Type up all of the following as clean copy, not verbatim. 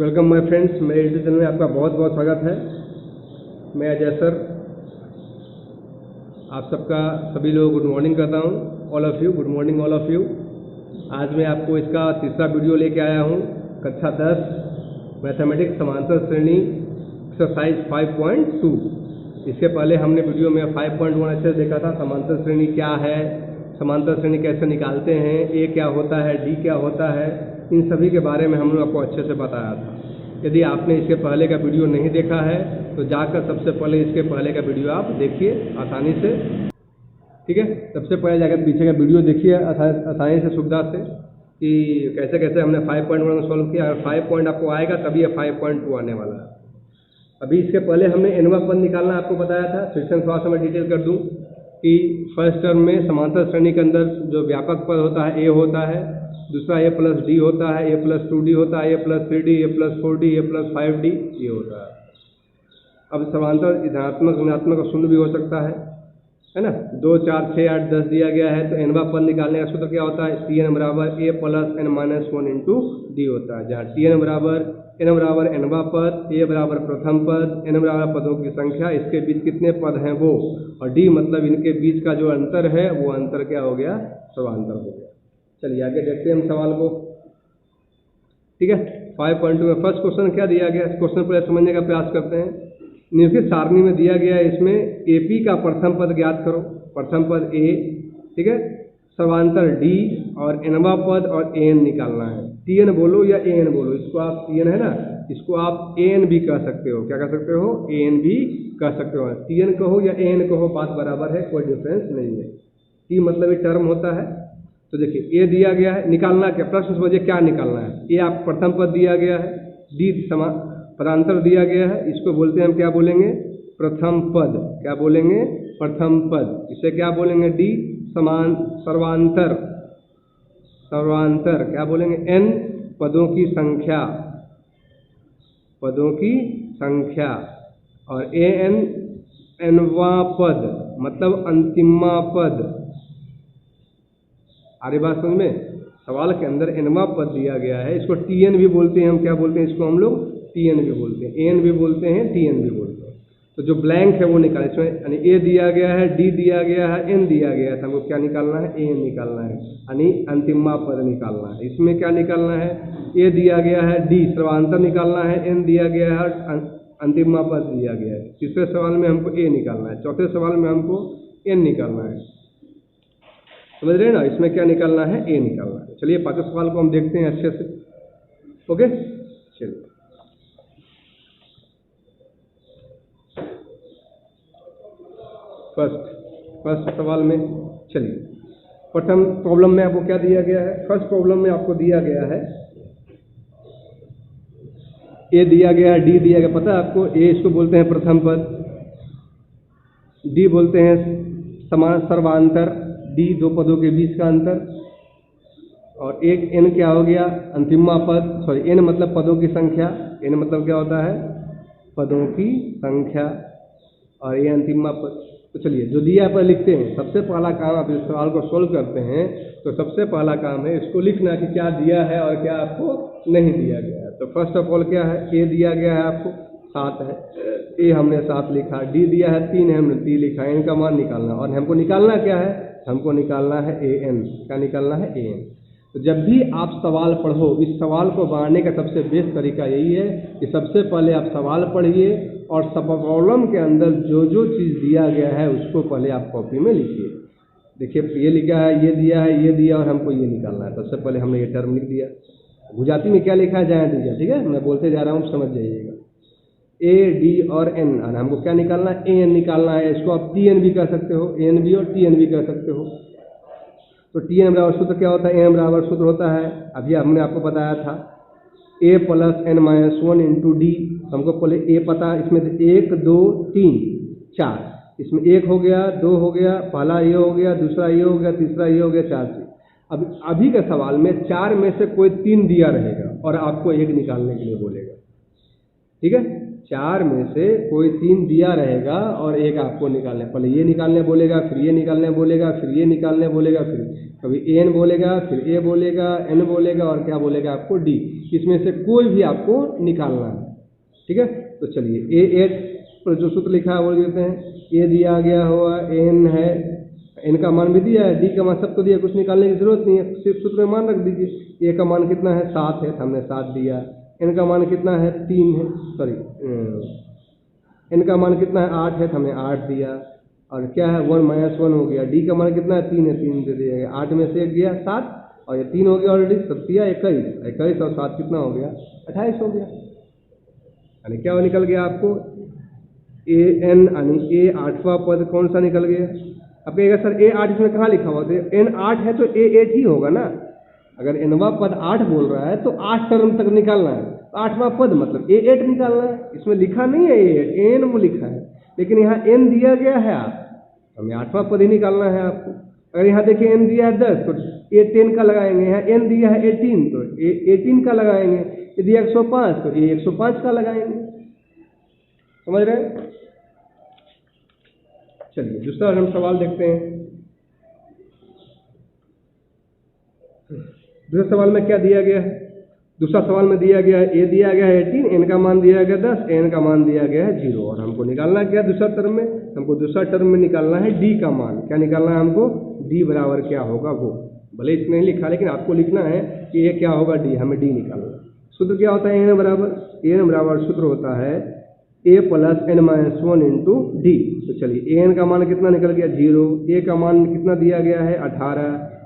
Welcome my friends, मेरे YouTube channel में आपका बहुत बहुत स्वागत है। मैं अजय सर आप सबका सभी लोग गुड मॉर्निंग करता हूँ। All of you good morning all of you. आज मैं आपको इसका तीसरा वीडियो लेके आया हूँ। कक्षा 10 मैथमेटिक्स समांतर श्रेणी एक्सरसाइज 5.2। इसके पहले हमने वीडियो में 5.1 अच्छे से देखा था। समांतर श्रेणी क्या है, समांतर श्रेणी कैसे निकालते हैं, ए क्या होता है, डी क्या होता है, इन सभी के बारे में हम लोग आपको अच्छे से बताया था। यदि आपने इसके पहले का वीडियो नहीं देखा है तो जाकर सबसे पहले इसके पहले का वीडियो आप देखिए आसानी से, ठीक है। सबसे पहले जाकर पीछे का वीडियो देखिए आसानी से, सुविधा से, कि कैसे कैसे हमने 5.1 को सॉल्व किया। अगर 5 पॉइंट आपको आएगा तभी ये 5.2 आने वाला है। अभी इसके पहले हमने एनवा पद निकालना आपको बताया था। फिर से थोड़ा सा मैं डिटेल कर दूँ कि फर्स्ट टर्म में समांतर श्रेणी के अंदर जो व्यापक पद होता है ए होता है, दूसरा ए प्लस डी होता है, ए प्लस 2d होता है, A plus 3d, A plus 4d, A plus 5d ये होता है। अब समांतर धनात्मक ऋणात्मक और शून्य भी हो सकता है ना। 2, 4, 6, 8, 10 दिया गया है तो एनवा पद निकालने का सूत्र क्या होता है, Tn बराबर A plus N minus 1 into D होता है, जहाँ Tn बराबर एन बराबर एनवा पद, ए बराबर प्रथम पद, एन बराबर पदों की संख्या, इसके बीच कितने पद हैं वो, और डी मतलब इनके बीच का जो अंतर है वो अंतर क्या हो गया, समांतर हो गया। चलिए आगे देखते हैं हम सवाल को, ठीक है। 5.2 में फर्स्ट क्वेश्चन क्या दिया गया, क्वेश्चन पहले समझने का प्रयास करते हैं। निम्नलिखित सारणी में दिया गया है, इसमें एपी का प्रथम पद ज्ञात करो। प्रथम पद ए, ठीक है, समांतर डी और एनवा पद और एन निकालना है। टीएन बोलो या एन बोलो, इसको आप टीएन है ना, इसको आप एन भी कह सकते हो। क्या कह सकते हो, एन भी कह सकते हो। टीएन कहो या एन कहो बात बराबर है, कोई डिफरेंस नहीं है। टी मतलब ये टर्म होता है। तो देखिए ए दिया गया है, निकालना क्या, प्रश्न समझिए क्या निकालना है। ए आप प्रथम पद दिया गया है, डी पदांतर दिया गया है, इसको बोलते हैं हम क्या बोलेंगे, प्रथम पद। क्या बोलेंगे, प्रथम पद। इसे क्या बोलेंगे, डी सर्वांतर। सर्वांतर क्या बोलेंगे, एन पदों की संख्या, पदों की संख्या, और ए एन एनवा पद मतलब अंतिमा पद। आगे बात समझ में, सवाल के अंदर एनवा पद दिया गया है, इसको टीएन भी बोलते हैं। हम क्या बोलते हैं इसको, हम लोग टीएन भी बोलते हैं, एन भी बोलते हैं, टीएन भी बोलते हैं। तो जो ब्लैंक है वो निकालें। इसमें यानी ए दिया गया है, डी दिया गया है, एन दिया गया है, तो हमको क्या निकालना है, एन निकालना है, यानी अंतिमा पद निकालना है। इसमें क्या निकालना है, ए दिया गया है, डी सर्वांतर निकालना है, एन दिया गया है, अंतिमा पद दिया गया है। तीसरे सवाल में हमको ए निकालना है, चौथे सवाल में हमको एन निकालना है। समझ रहे हैं ना, इसमें क्या निकालना है, ए निकालना है। चलिए पांचवें सवाल को हम देखते हैं अच्छे से, ओके। चलिए फर्स्ट सवाल में, चलिए प्रथम प्रॉब्लम में आपको क्या दिया गया है। फर्स्ट प्रॉब्लम में आपको दिया गया है ए दिया गया है, डी दिया गया, पता है आपको। ए इसको बोलते हैं प्रथम पद, डी बोलते हैं समान सर्वांतर, डी दो पदों के बीच का अंतर, और एक एन क्या हो गया, अंतिमा पद। सॉरी, एन मतलब पदों की संख्या, एन मतलब क्या होता है, पदों की संख्या, और ये अंतिमा पद। तो चलिए जो दिया है पर लिखते हैं। सबसे पहला काम, आप इस सवाल को सोल्व करते हैं तो सबसे पहला काम है इसको लिखना कि क्या दिया है और क्या आपको नहीं दिया गया है। तो फर्स्ट ऑफ ऑल क्या है, ए दिया गया है आपको 7 है, ए हमने 7 लिखा, डी दिया है 3 है, हमने 3 लिखा, एन का मान निकालना, और हमको निकालना क्या है, हमको निकालना है ए एन। क्या निकालना है, ए एन। तो जब भी आप सवाल पढ़ो, इस सवाल को बनाने का सबसे बेस्ट तरीका यही है कि सबसे पहले आप सवाल पढ़िए और सब प्रॉब्लम के अंदर जो जो चीज़ दिया गया है उसको पहले आप कॉपी में लिखिए। देखिए ये लिखा है, ये दिया है, ये दिया, और हमको ये निकालना है। सबसे पहले हमने ये टर्म लिख दिया। गुजराती में क्या लिखा है, जाए दीजिए, ठीक है, मैं बोलते जा रहा हूँ, समझ जाइएगा। ए डी और एन, हमको क्या निकालना है, ए एन निकालना है। इसको आप टी एन भी कर सकते हो, ए एन भी और टी एन भी कर सकते हो। तो टी एन बराबर सूत्र क्या होता है, एन बराबर सूत्र होता है, अभी हमने आपको बताया था, A plus N minus 1 into D. हमको पहले ए पता, इसमें 1 2 3 4, इसमें 1 हो गया, 2 हो गया, पहला ये हो गया, दूसरा ये हो गया, तीसरा ये हो गया, 4 से। अब अभी के सवाल में 4 में से कोई 3 दिया रहेगा और आपको 1 निकालने के लिए बोलेगा, ठीक है। चार में से कोई तीन दिया रहेगा और एक आपको निकालना है। पहले ये निकालने बोलेगा, फिर ये निकालने बोलेगा, फिर ये निकालने बोलेगा, फिर कभी एन बोलेगा, फिर ए बोलेगा, एन बोलेगा और क्या बोलेगा आपको डी। इसमें से कोई भी आपको निकालना है। ठीक है, तो चलिए ए एट पर जो सूत्र लिखा है वो लिख देते हैं। ए दिया गया हुआ, एन है, एन का मान भी दिया है, डी का मान सबको दिया, कुछ निकालने की जरूरत नहीं है, सिर्फ सूत्र में मान रख दीजिए। ए का मान कितना है 7 है, तो हमने 7 दिया। एन का मान कितना है 3 है, सॉरी एन का मान कितना है 8 है, तो हमने 8 दिया। और क्या है 1 - 1 हो गया। डी का मान कितना है 3 है, 3 दे दिया गया। 8 में से 1 गया 7 और ये 3 हो गया ऑलरेडी, सब दिया 21। 21 और 7 कितना हो गया 28 हो गया। यानी क्या निकल गया आपको ए एन, यानी ए 8वां पद कौन सा निकल गया। अब कहेगा सर ए 8 इसमें कहाँ लिखा हुआ, तो एन 8 है तो ए 8 ही होगा ना। अगर एनवा पद 8 बोल रहा है तो 8 टर्म तक निकालना है, तो 8वां पद मतलब ए 8 निकालना है। इसमें लिखा नहीं है ए 8, एन में लिखा है, लेकिन यहाँ एन दिया गया है आप, हमें 8वां पद ही निकालना है आपको। अगर यहाँ देखिए एन दिया है 10 तो ए 10 का लगाएंगे, यहाँ एन दिया है 18 तो ए 18 का लगाएंगे, ये दिया 105 तो ए 105 का लगाएंगे। समझ रहे हैं। चलिए दूसरा हम सवाल देखते हैं। दूसरे सवाल में क्या दिया गया है। दूसरा सवाल में दिया गया है ए दिया गया है 18, एन का मान दिया गया 10, एन का मान दिया गया है 0 और हमको निकालना क्या है दूसरा टर्म में, हमको दूसरा टर्म में निकालना है डी का मान। क्या निकालना है हमको, डी बराबर क्या होगा वो। भले इसमें नहीं लिखा लेकिन आपको लिखना है कि ये क्या होगा डी, हमें डी निकालना है। सूत्र क्या होता है एन बराबर सूत्र होता है A plus N minus 1 into D. तो चलिए एन का मान कितना निकल गया 0, ए का मान कितना दिया गया है 18,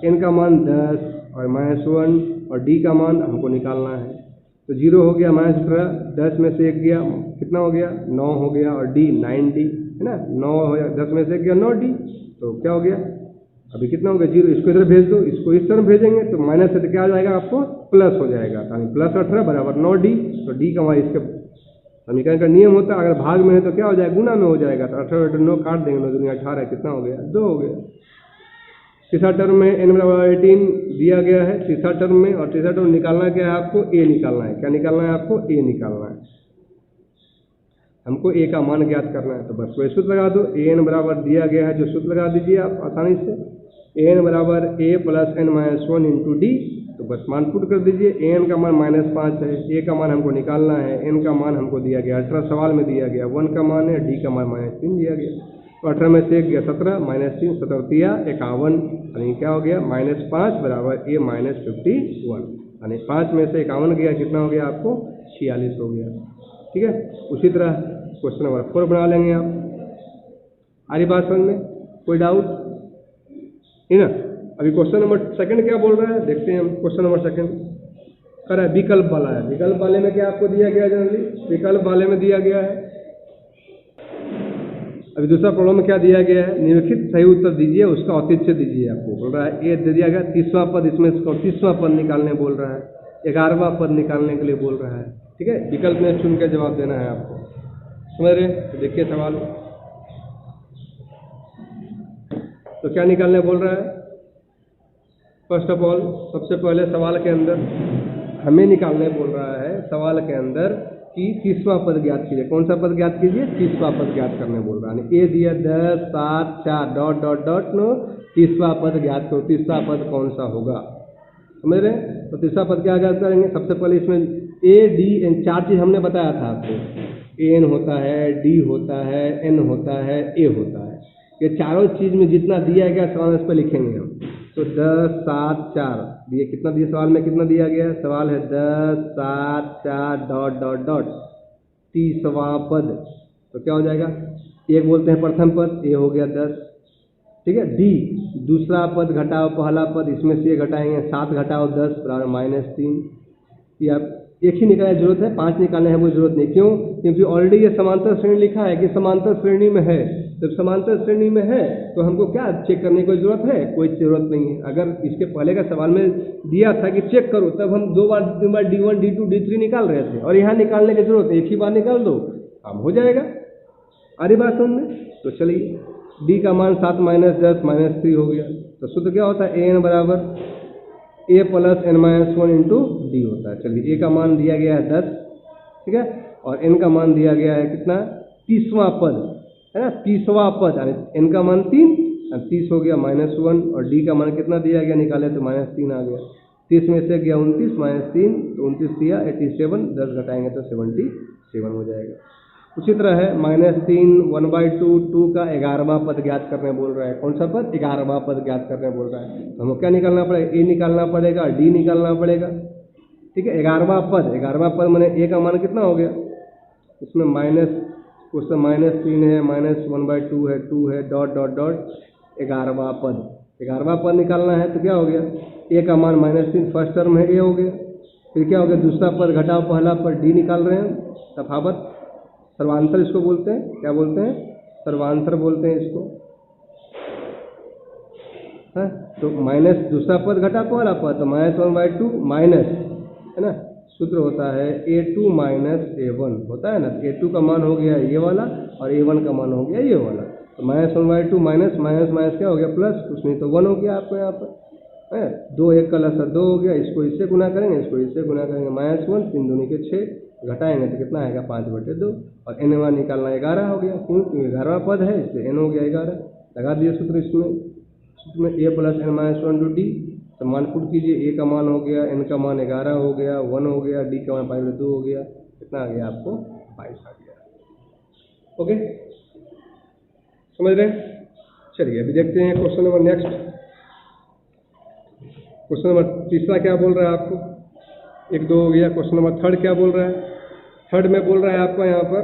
एन का मान 10 और -1 और डी का मान हमको निकालना है। तो 0 हो गया -18, 10 में से 1 गया कितना हो गया 9 हो गया और डी 9D है ना, 9 हो गया, 10 में से 1 गया 9D। तो क्या हो गया अभी कितना हो गया 0, इसको इधर भेज दो, इसको इस तरफ भेजेंगे तो माइनस से तो क्या आ जाएगा आपको प्लस हो जाएगा, यानी +18 बराबर 9D। तो डी का मान इसके समीकरण का नियम होता है, अगर भाग में है तो क्या हो जाएगा गुना में हो जाएगा, तो 18 9 काट देंगे, 9 दूनी 18 कितना हो गया 2 हो गया। तीसरा टर्म में n बराबर 18 दिया गया है तीसरा टर्म में, और तीसरा टर्म निकालना क्या है आपको a निकालना है। क्या निकालना है आपको a निकालना है, हमको a का मान ज्ञात करना है। तो बस वही सूत्र लगा दो, an बराबर दिया गया है जो सूत्र लगा दीजिए आप आसानी से, an बराबर a plus n minus 1 into D. तो बस मान पुट कर दीजिए, an का मान -5 है, a का मान हमको निकालना है, n का मान हमको दिया गया 18 सवाल में दिया गया, 1 का मान है, d का मान -3 दिया गया। तो 18 में से 1 गया 17, -3 17 51, यानी क्या हो गया -5 बराबर a -51, यानी 5 में से 51 गया कितना हो गया आपको 46 हो गया। ठीक है, उसी तरह क्वेश्चन नंबर 4 बना लेंगे आप। आरी बात समझ में, कोई डाउट है ना। अभी क्वेश्चन नंबर 2 क्या बोल रहा है देखते हैं हम। क्वेश्चन नंबर 2 कर है विकल्प वाला है। विकल्प वाले में क्या आपको दिया गया है जनरली, विकल्प वाले में दिया गया है। अभी दूसरा प्रॉब्लम में क्या दिया गया है, निम्नलिखित सही उत्तर दीजिए, उसका औचित्य दीजिए। आपको बोल रहा है ए दे दिया गया 30वां पद, इसमें इसको 30वां पद निकालने बोल रहा है, 11वां पद निकालने के लिए बोल रहा है। ठीक है, विकल्प में चुन के जवाब देना है आपको। समझ रहे, तो देखिए सवाल तो क्या निकालने बोल रहा है। फर्स्ट ऑफ ऑल सबसे पहले सवाल के अंदर हमें निकालने बोल रहा है, सवाल के अंदर कि 30वां पद ज्ञात कीजिए। कौन सा पद ज्ञात कीजिए, 30वां पद ज्ञात करने बोल रहा है। ए दिया 10 7 4 डॉट डॉट डॉट नो 30वां पद ज्ञात करो, 30वां पद कौन सा होगा। समझ रहे, तो 30वां पद क्या ज्ञात करेंगे। सबसे पहले इसमें ए डी एन 4 चीज़ हमने बताया था आपको, एन होता है, डी होता है, एन होता है, ए होता है। ये चारों चीज़ में जितना दिया गया सवाल इस पर लिखेंगे हम। तो 10 7 4 दिए, कितना दिया सवाल में, कितना दिया गया सवाल है 10 7 4 डॉट डॉट डॉट 30वां पद। तो क्या हो जाएगा, एक बोलते हैं प्रथम पद, ये हो गया 10। ठीक है, डी दूसरा पद घटाओ पहला पद, इसमें से ये घटाएंगे 7 घटाओ 10 बराबर -3। ये आप एक ही निकालने की जरूरत है, 5 निकालने हैं वो जरूरत नहीं। क्यों, क्योंकि ऑलरेडी ये समांतर श्रेणी लिखा है कि समांतर श्रेणी में है। जब समांतर श्रेणी में है तो हमको क्या चेक करने की कोई जरूरत है, कोई जरूरत नहीं है। अगर इसके पहले का सवाल में दिया था कि चेक करो, तब हम 2 बार 3 बार D1 D2 D3 निकाल रहे थे, और यहाँ निकालने की जरूरत है, एक ही बार निकाल दो काम हो जाएगा। आरी बात समझ में। तो चलिए डी का मान 7 -10 -3 हो गया। तो सूत्र क्या होता है, an बराबर a plus n minus 1 into D होता है। चलिए ए का मान दिया गया है 10, ठीक है, और n का मान दिया गया है कितना, 30वां पद है ना, 30वां पद, n का मान 3, 30 हो गया -1, और d का मान कितना दिया गया, निकाले तो -3 आ गया। 30 में से गया 29 -3 तो 29 दिया 87, 10 घटाएंगे तो 77 हो जाएगा। उसी तरह है -3 1/2, 2 का 11वां पद ज्ञात करने बोल रहा है। कौन सा पद, 11वां पद ज्ञात करने बोल रहा है। तो हमको क्या निकालना पड़ेगा, a निकालना पड़ेगा, d निकालना पड़ेगा। ठीक है, 11वां पद मैंने a का मान कितना हो गया, उसमें -3 है, -1/2 है, 2 है, डॉट डॉट डॉट 11वां पद निकालना है। तो क्या हो गया, a का मान -3 फर्स्ट टर्म है, a हो गया। फिर क्या हो गया, दूसरा पद घटाओ पहला पद, d निकाल रहे हैं, तफावत सर्वांतर इसको बोलते हैं। क्या बोलते हैं, सर्वांतर बोलते हैं इसको है। तो माइनस दूसरा पद घटा पहला पद, तो -1/2 माइनस है ना, सूत्र होता है a2 - a1 होता है ना। a2 का मान हो गया ये वाला और a1 का मान हो गया ये वाला। तो -1/2 माइनस माइनस माइनस क्या हो गया, प्लस, कुछ नहीं तो 1 हो गया आपको यहाँ पर है। 2 1 का लसा 2 हो गया, इसको इससे गुना करेंगे, इसको इससे गुना करेंगे, -1 3 दूनी के 6, घटाएंगे तो कितना आएगा 5/2, और n निकालना 11 हो गया, क्योंकि 11वां पद है इसलिए n हो गया 11। लगा दिया सूत्र इसमें a + n - 1 d, तो मान पुट कीजिए, a का मान हो गया, n का मान 11 हो गया, 1 हो गया, d का मान 5/2 हो गया, कितना आ गया आपको 22 आ गया। ओके, समझ रहे हैं। चलिए अभी देखते हैं question number next. Question number तीसरा क्या बोल रहा है आपको, 1 2 हो गया। क्वेश्चन नंबर थर्ड क्या बोल रहा है, थर्ड में बोल रहा है आपको यहाँ पर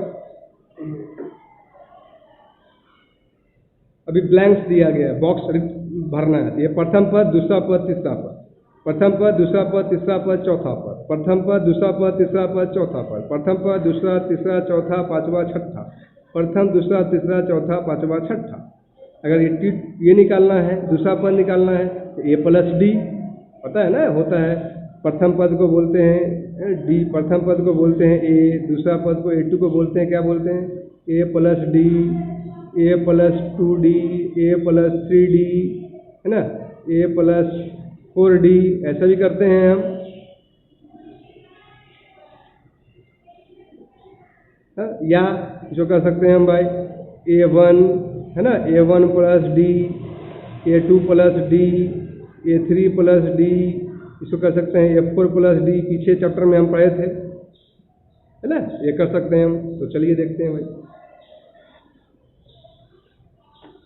अभी ब्लैंक्स दिया गया है, बॉक्स भरना है। ये प्रथम पद, दूसरा पद, तीसरा पद, प्रथम पद, दूसरा पद, तीसरा पद, चौथा पद, प्रथम पद, दूसरा पद, तीसरा पद, चौथा पद, प्रथम पद, दूसरा, तीसरा, चौथा, पांचवा, छठा, प्रथम, दूसरा, तीसरा, चौथा, पांचवा, छठा। अगर ये निकालना है, दूसरा पद निकालना है तो a + d, पता है ना, होता है। प्रथम पद को बोलते हैं d, प्रथम पद को बोलते हैं a, दूसरा पद को a2 को बोलते हैं, क्या बोलते हैं, a + d, a + 2d, a + 3d है ना, a + 4d, ऐसा भी करते हैं हम है? या जो कर सकते हैं हम भाई, a1 है ना, a1 + d, a2 + d, a3 + d, इसको कर सकते हैं a4 + d, पीछे चैप्टर में हम पढ़े थे है ना, ये कर सकते हैं हम। तो चलिए देखते हैं भाई,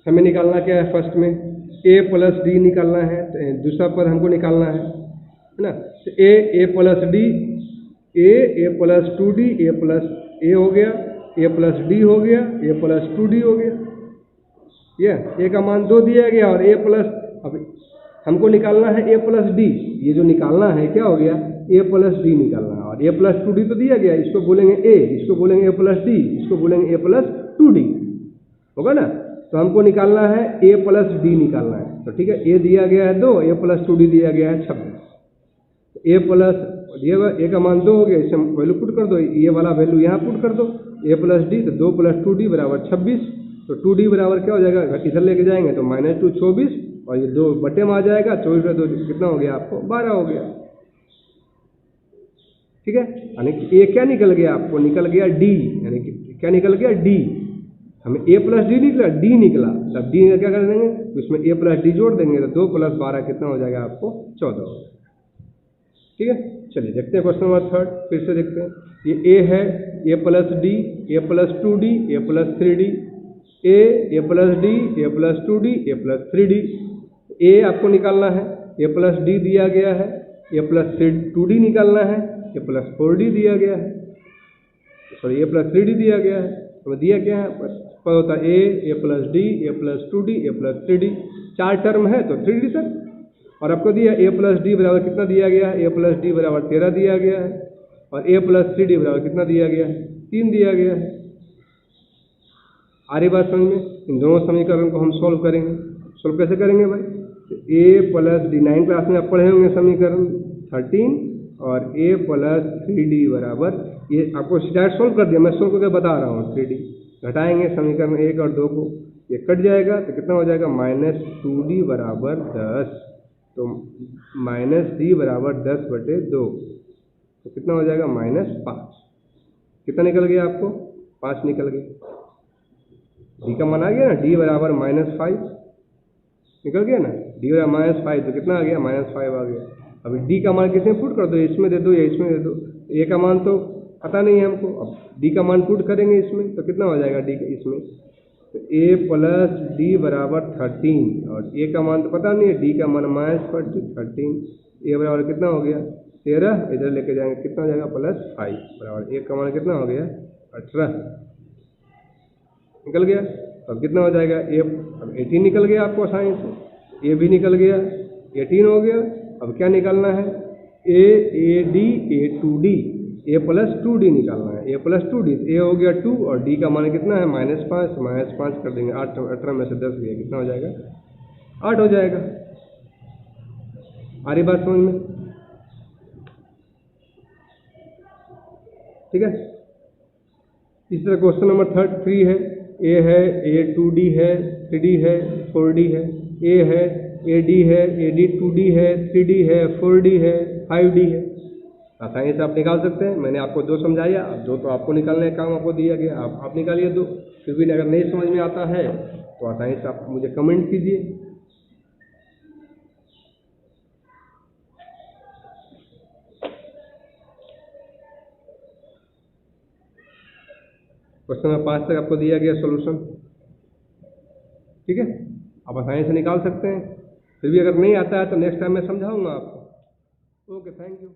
हमें निकालना क्या है, फर्स्ट में a + d निकालना है, तो दूसरा पद हमको निकालना है ना। तो a + d, a + 2d, a हो गया, a + d हो गया, a + 2d हो गया। ये a का मान 2 दिया गया और a प्लस, अब हमको निकालना है a + d, ये जो निकालना है क्या हो गया, a + d निकालना है, और a + 2d तो दिया गया, इसको बोलेंगे a, इसको बोलेंगे a + d, इसको बोलेंगे a + 2d, होगा ना। तो हमको निकालना है a + d निकालना है। तो ठीक है, a दिया गया है 2, a + 2d दिया गया है 26। a प्लस दिया हुआ a का मान 2 हो गया, इसे वैल्यू पुट कर दो, ये वाला वैल्यू यहाँ पुट कर दो, a + d, तो 2 + 2d = 26। तो 2d बराबर क्या हो जाएगा, इधर लेके जाएंगे तो -2 24, और ये 2 बटे में आ जाएगा, 24 में 2 कितना हो गया आपको 12 हो गया। ठीक है, यानी कि a क्या निकल गया आपको, निकल गया d, यानी कि क्या निकल गया d, हमें a + d निकला, d निकला, तब d क्या कर देंगे, उसमें a + d जोड़ देंगे, तो 2 + 12 कितना हो जाएगा आपको 14 हो जाएगा। ठीक है, चलिए देखते हैं क्वेश्चन नंबर थर्ड, फिर से देखते हैं। ये a है, a + d, a + 2d, a + 3d, a + d, a + 2d, a + 3d। a आपको निकालना है, a + d दिया गया है, a + 2d निकालना है, a + 4d दिया गया है, सॉरी a + 3d दिया गया है। तो दिया क्या है पर होता है a + d, a + 2d, a + 3d, 4 term है तो 3d तक। और आपको दिया a + d बराबर कितना दिया गया है, a + d बराबर 13 दिया गया है, और a + 3d बराबर कितना दिया गया है, 3 दिया गया है। आ रही बात समझ में, इन दोनों समीकरण को हम सॉल्व करेंगे। सॉल्व कैसे करेंगे भाई, तो a + d, 9 क्लास में आप पढ़े होंगे समीकरण 13, और a + 3d बराबर, ये आपको डायरेक्ट सॉल्व कर दिया, मैं सॉल्व करके बता रहा हूँ। 3d घटाएंगे समीकरण 1 और 2 को, ये कट जाएगा तो कितना हो जाएगा, -2d बराबर 10, तो -d बराबर 10/2, तो कितना हो जाएगा -5। कितना निकल गया आपको? 5 निकल गया। डी का मान आ गया ना, डी बराबर -5 निकल गया ना, डी बराबर -5 तो कितना आ गया? -5 आ गया। अभी डी का मान किसमें पुट कर दो, इसमें दे दो या इसमें दे दो। ए का मान तो पता नहीं है हमको, अब डी का मान पुट करेंगे इसमें तो कितना हो जाएगा डी का इसमें, तो ए प्लस डी बराबर 13 और ए का मान तो पता नहीं है, डी का मान -13, ए बराबर कितना हो गया 13, इधर लेके जाएंगे कितना हो जाएगा +5 बराबर ए का मान कितना हो गया 18 निकल गया। तो अब कितना हो जाएगा ए, अब 18 निकल गया आपको आसानी से, ए भी निकल गया 18 हो गया। अब क्या निकालना है? A D A two D, A plus 2d निकालना है, ए प्लस 2d, ए हो गया 2 और डी का मान कितना है -5, -5 कर देंगे 8, 18 में से 10 गया कितना हो जाएगा 8 हो जाएगा। आ रही बात समझ में? ठीक है। इस तरह क्वेश्चन नंबर 3 है, ए है, ए 2d है, 3d है, 4d है, ए है, ए डी है, ए डी 2d है, 3d है, 4d है, 5d है। आसानी से आप निकाल सकते हैं। मैंने आपको 2 समझाया, अब 2 तो आपको निकालने का काम आपको दिया गया, आप निकालिए 2। फिर भी अगर नहीं समझ में आता है तो आसानी से आप मुझे कमेंट कीजिए। क्वेश्चन नंबर 5 तक आपको दिया गया सॉल्यूशन, ठीक है, आप आसानी से निकाल सकते हैं। फिर भी अगर नहीं आता है तो नेक्स्ट टाइम मैं समझाऊंगा आपको। Okay, thank you.